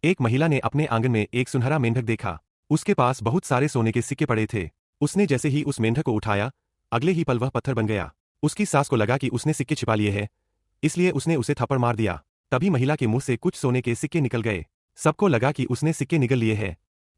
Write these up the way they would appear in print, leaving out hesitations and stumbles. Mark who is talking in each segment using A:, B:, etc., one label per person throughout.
A: एक महिला ने अपने आंगन में एक सुनहरा मेंढक देखा। उसके पास बहुत सारे सोने के सिक्के पड़े थे। उसने जैसे ही उस मेंढक को उठाया, अगले ही पल वह पत्थर बन गया। उसकी सास को लगा कि उसने सिक्के छिपा लिए हैं, इसलिए उसने उसे थप्पड़ मार दिया। तभी महिला के मुंह से कुछ सोने के सिक्के निकल गए। सबको लगा कि उसने सिक्के निगल लिए हैं।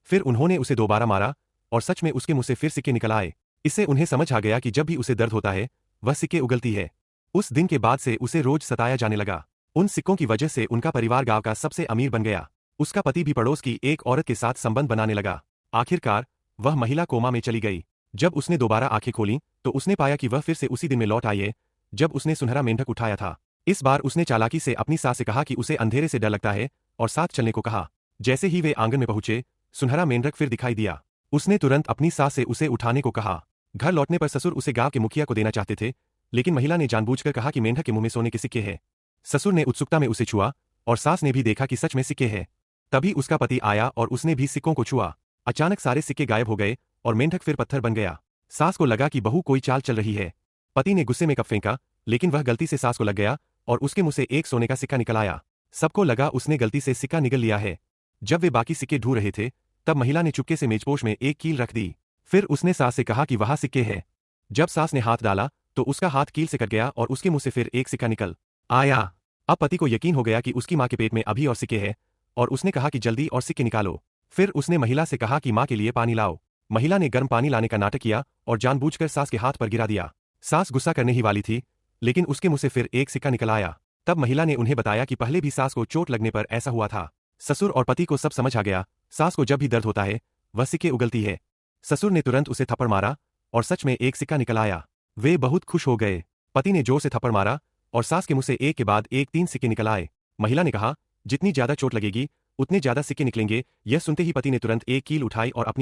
A: फिर उन्होंने उसे दोबारा मारा और सच में उसके मुंह से फिर सिक्के निकल आए। इससे उन्हें समझ आ गया कि जब भी उसे दर्द होता है, वह सिक्के उगलती है। उस दिन के बाद से उसे रोज सताया जाने लगा। उन सिक्कों की वजह से उनका परिवार गांव का सबसे अमीर बन गया। उसका पति भी पड़ोस की एक औरत के साथ संबंध बनाने लगा। आखिरकार वह महिला कोमा में चली गई। जब उसने दोबारा आंखें खोलीं, तो उसने पाया कि वह फिर से उसी दिन में लौट आई है जब उसने सुनहरा मेंढक उठाया था। इस बार उसने चालाकी से अपनी सास से कहा कि उसे अंधेरे से डर लगता है और साथ चलने को कहा। जैसे ही वे आंगन में पहुंचे, सुनहरा मेंढक फिर दिखाई दिया। उसने तुरंत अपनी सास से उसे उठाने को कहा। घर लौटने पर ससुर उसे गांव के मुखिया को देना चाहते थे, लेकिन महिला ने जानबूझकर कहा कि मेंढक के मुंह में सोने के सिक्के हैं। ससुर ने उत्सुकता में उसे छुआ और सास ने भी देखा कि सच में सिक्के हैं। तभी उसका पति आया और उसने भी सिक्कों को छुआ। अचानक सारे सिक्के गायब हो गए और मेंढक फिर पत्थर बन गया। सास को लगा कि बहू कोई चाल चल रही है। पति ने गुस्से में कप फेंका, लेकिन वह गलती से सास को लग गया और उसके मुंह से एक सोने का सिक्का निकल आया। सबको लगा उसने गलती से सिक्का निगल लिया है। जब वे बाकी सिक्के ढूंढ रहे थे, तब महिला ने चुपके से मेजपोश में एक कील रख दी। फिर उसने सास से कहा कि वहां सिक्के हैं। जब सास ने हाथ डाला, तो उसका हाथ कील से कट गया और उसके मुंह से फिर एक सिक्का निकल आया। अब पति को यकीन हो गया कि उसकी मां के पेट में अभी और सिक्के हैं, और उसने कहा कि जल्दी और सिक्के निकालो। फिर उसने महिला से कहा कि मां के लिए पानी लाओ। महिला ने गर्म पानी लाने का नाटक किया और जानबूझकर सास के हाथ पर गिरा दिया। सास गुस्सा करने ही वाली थी, लेकिन उसके मुंह से फिर एक सिक्का निकल आया। तब महिला ने उन्हें बताया कि पहले भी सास को चोट लगने पर ऐसा हुआ था। ससुर और पति को सब समझ आ गया। सास को जब भी दर्द होता है, वह सिक्के उगलती है। ससुर ने तुरंत उसे थप्पड़ मारा और सच में एक सिक्का निकल आया। वे बहुत खुश हो गए। पति ने जोर से थप्पड़ मारा और सास के मुंह से एक के बाद एक 3 सिक्के निकल आए। महिला ने कहा, जितनी ज्यादा चोट लगेगी, उतने ज्यादा सिक्के निकलेंगे। यह सुनते ही पति ने तुरंत एक कील उठाई और अपनी